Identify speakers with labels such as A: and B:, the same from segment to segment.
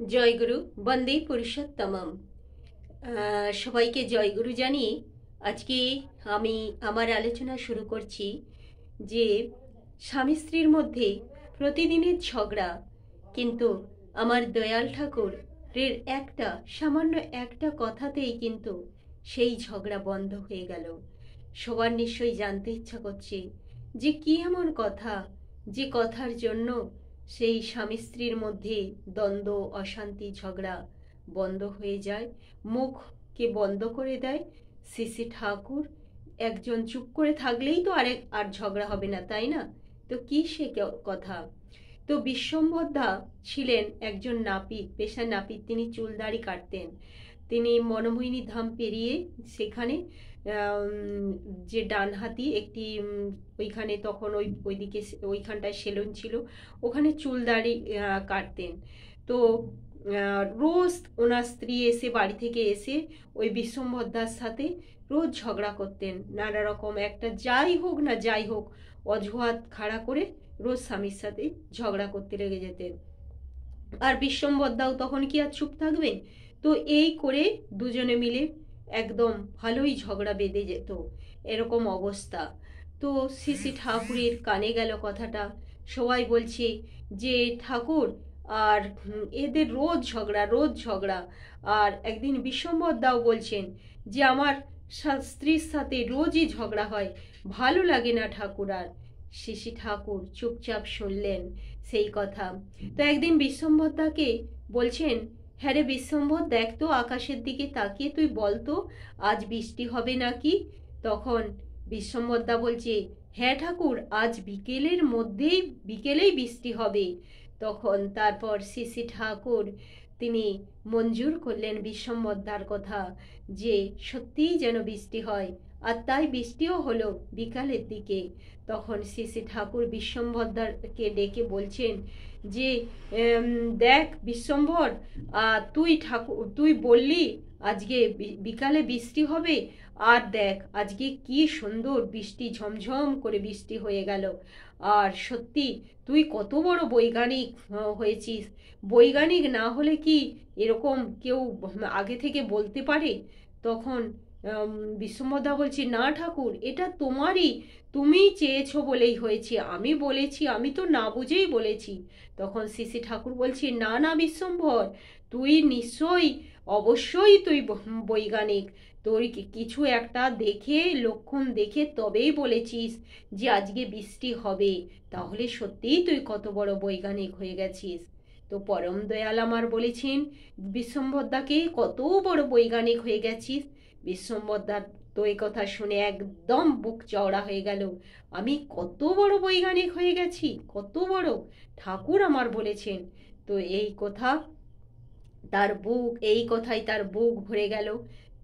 A: জয়গুরু বন্দে পুরুষোত্তমম। সবাইকে জয়গুরু জানিয়ে আজকে আমি আমার আলোচনা শুরু করছি যে স্বামী স্ত্রীর মধ্যে প্রতিদিনের ঝগড়া, কিন্তু আমার দয়াল ঠাকুর এর সামান্য একটা কথাতেই কিন্তু সেই ঝগড়া বন্ধ হয়ে গেল। সবার নিশ্চয়ই জানতে ইচ্ছা করছে যে কি এমন কথা, যে কথার জন্য সেই স্বামী স্ত্রীর মধ্যে দ্বন্দ্ব, অশান্তি, ঝগড়া বন্ধ হয়ে যায়, মুখকে বন্ধ করে দেয়। শ্রী শ্রী ঠাকুর একজন চুপ করে থাকলেই তো আর ঝগড়া হবে না, তাই না? তো কি সে কথা? তো বিশ্বম্ভরদা ছিলেন একজন নাপিত, পেশা নাপিত। তিনি চুল দাড়ি কাটতেন। তিনি মনোমোহিনী ধাম পেরিয়ে সেখানে যে ডানহাতি একটি ওইখানে তখন ওইদিকে ওইখানটায় সেলুন ছিল, ওখানে চুল দাড়ি কাটতেন। তো রোজ ওনার স্ত্রী এসে বাড়ি থেকে এসে ওই বিশ্বম্ভরদার সাথে রোজ ঝগড়া করতেন। নানা রকম একটা যাই হোক অজুহাত খাড়া করে রোজ স্বামীর সাথে ঝগড়া করতে লেগে যেতেন। আর বিশ্বম্ভরদাও তখন কি আর চুপ থাকবেন? তো এই করে দুজনে মিলে একদম ভালোই ঝগড়া বেঁধে যেত, এরকম অবস্থা। তো শ্রী শ্রী ঠাকুরের কানে গেল কথাটা। সবাই বলছে যে ঠাকুর আর এদের রোজ ঝগড়া। আর একদিন বিশ্বম্ভরদাও বলছেন যে আমার স্ত্রীর সাথে রোজই ঝগড়া হয়, ভালো লাগে না ঠাকুর। আর শ্রী শ্রী ঠাকুর চুপচাপ শুনলেন সেই কথা। তো একদিন বিশ্বম্ভরদাকে বলছেন, হ্যাঁ রে বিশ্বম্ভর, দেখ তো আকাশের দিকে তাকিয়ে তুই বলতো আজ বৃষ্টি হবে নাকি? তখন বিশ্বম্ভরদা বলছে, হ্যাঁ ঠাকুর, আজ বিকেলেই বৃষ্টি হবে। তখন তারপর শ্রী শ্রী ঠাকুর তিনি মঞ্জুর করলেন বিশ্বম্ভরদার কথা, যে সত্যিই যেন বৃষ্টি হয়। আর তাই বৃষ্টিও হলো বিকালের দিকে। তখন শ্রী শ্রী ঠাকুর বিশ্বম্ভরদাকে ডেকে বলছেন যে দেখ বিশ্বম্ভর, তুই বললি আজকে বিকালে বৃষ্টি হবে, আর দেখ আজকে কি সুন্দর বৃষ্টি, ঝমঝম করে বৃষ্টি হয়ে গেল। আর সত্যি তুই কত বড় বৈজ্ঞানিক হয়েছিস। বৈজ্ঞানিক না হলে কি এরকম কেউ আগে থেকে বলতে পারে? তখন বিশ্বম্ভরদা বলছি, না ঠাকুর, এটা তুমি চেয়েছো বলেই হয়েছে, আমি বলেছি, আমি তো না বুঝেই বলেছি। তখন শ্রী শ্রী ঠাকুর বলছি, না না বিশ্বম্ভর, তুই অবশ্যই তুই বৈজ্ঞানিক। তোর কিছু একটা দেখে, লক্ষণ দেখে তবেই বলেছিস যে আজকে বৃষ্টি হবে। তাহলে সত্যিই তুই কত বড় বৈজ্ঞানিক হয়ে গেছিস। তো পরম দয়াল আমার বলেছেন বিশ্বম্ভরদাকে, কত বড় বৈজ্ঞানিক হয়ে গেছিস। বিশ্বম্ভরদার তো এই কথা শুনে একদম বুক চওড়া হয়ে গেল। আমি কত বড় বৈজ্ঞানিক হয়ে গেছি, কত বড়! ঠাকুর আমার বলেছেন। তো এই কথাই তার বুক ভরে গেল।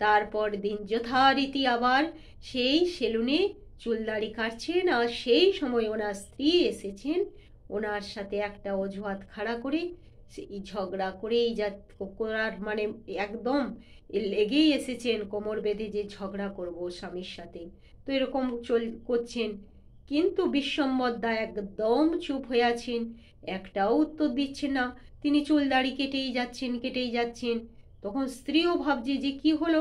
A: তারপর দিন যথারীতি আবার সেই সেলুনে চুলদাড়ি কাটছেন, আর সেই সময় ওনার স্ত্রী এসেছেন। ওনার সাথে একটা অজুহাত খাড়া করে সেই ঝগড়া করেই করার মানে একদম লেগেই এসেছেন কোমর বেঁধে যে ঝগড়া করব স্বামীর সাথে। তো এরকম করছেন, কিন্তু বিশ্বম্ভরদা একদম চুপ হয়ে আছেন, একটাও উত্তর দিচ্ছেন না। তিনি চুল দাড়ি কেটেই যাচ্ছেন। তখন স্ত্রীও ভাবছে যে কি হলো,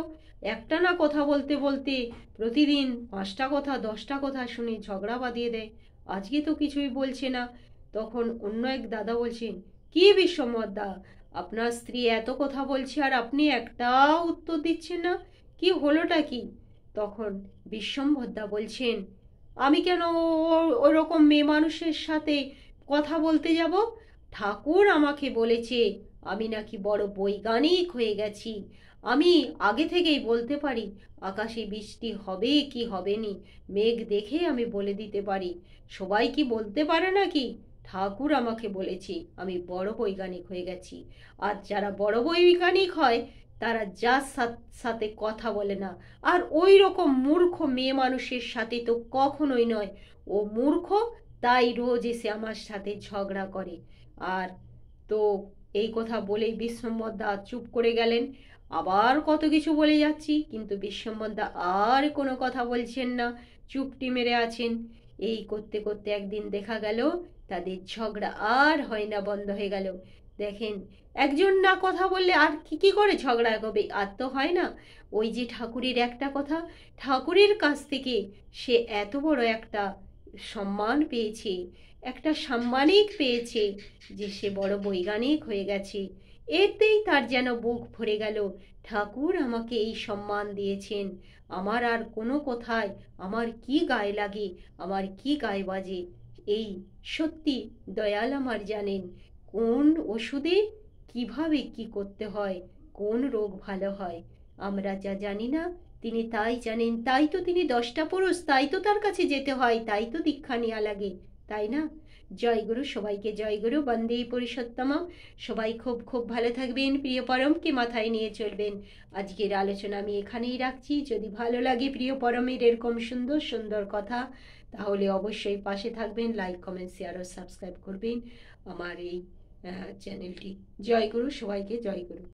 A: একটা না কথা বলতে বলতে প্রতিদিন 5টা কথা 10টা কথা শুনে ঝগড়া বাঁধিয়ে দেয়, আজকে তো কিছুই বলছে না। তখন অন্য এক দাদা বলছেন, কি বিশ্বম্ভরদা, আপনার স্ত্রী এত কথা বলছে আর আপনি একটাও উত্তর দিচ্ছেন না, কি হলোটা কি? তখন বিশ্বম্ভরদা বলছেন, আমি কেন ওরকম মেয়ে মানুষের সাথে কথা বলতে যাব? ঠাকুর আমাকে বলেছে আমি নাকি বড় বৈজ্ঞানিক হয়ে গেছি। আমি আগে থেকেই বলতে পারি আকাশে বৃষ্টি হবে কি হবে নি, মেঘ দেখে আমি বলে দিতে পারি। সবাই কি বলতে পারে নাকি? ঠাকুর আমাকে বলেছে আমি বড় বৈজ্ঞানিক হয়ে গেছি। আর যারা বড় বৈজ্ঞানিক হয় তারা যার সাথে কথা বলে না। আর ওই রকম মূর্খ মেয়ে মানুষের সাথে তো কখনোই নয়। ও মূর্খ, তাই রোজ এসে আমার সাথে ঝগড়া করে। আর তো এই কথা বলেই বিশ্বম্ভরদা চুপ করে গেলেন। আবার কত কিছু বলে যাচ্ছি, কিন্তু বিশ্বম্ভরদা আর কোনো কথা বলছেন না, চুপটি মেরে আছেন। এই করতে করতে একদিন দেখা গেল তাদের ঝগড়া আর হয় না, বন্ধ হয়ে গেল। দেখেন, একজন না কথা বললে আর কি করে ঝগড়া হবে? আর তো হয় না। ওই যে ঠাকুরের একটা কথা, ঠাকুরের কাছ থেকে সে এত বড় একটা সম্মান পেয়েছে, একটা সাম্মানিক পেয়েছে যে সে বড় বৈজ্ঞানিক হয়ে গেছে। এতেই তার যেন বুক ভরে গেল, ঠাকুর আমাকে এই সম্মান দিয়েছেন। আমার আর কোনো কথায় আমার কি গায়ে লাগে, আমার কি গায়ে বাজে। এই সত্যি দয়াল আমার জানেন কোন ওষুধে কিভাবে কি করতে হয়, কোন রোগ ভালো হয়। আমরা যা জানি না তিনি তাই জানেন, তাই তো তিনি 10টা পুরুষ, তাই তো তার কাছে যেতে হয়, তাই তো দীক্ষা নেওয়া লাগে, তাই না? জয়গুরু, সবাইকে জয়গুরু, বন্দে পুরুষোত্তমম। সবাই খুব খুব ভালো থাকবেন, প্রিয় পরমকে মাথায় নিয়ে চলবেন। আজকের আলোচনা আমি এখানেই রাখছি। যদি ভালো লাগে প্রিয় পরমের এরকম সুন্দর সুন্দর কথা, তাহলে অবশ্যই পাশে থাকবেন, লাইক কমেন্ট শেয়ার ও সাবস্ক্রাইব করবেন আমার এই চ্যানেলটি। জয় গুরু, সবাইকে জয় গুরু।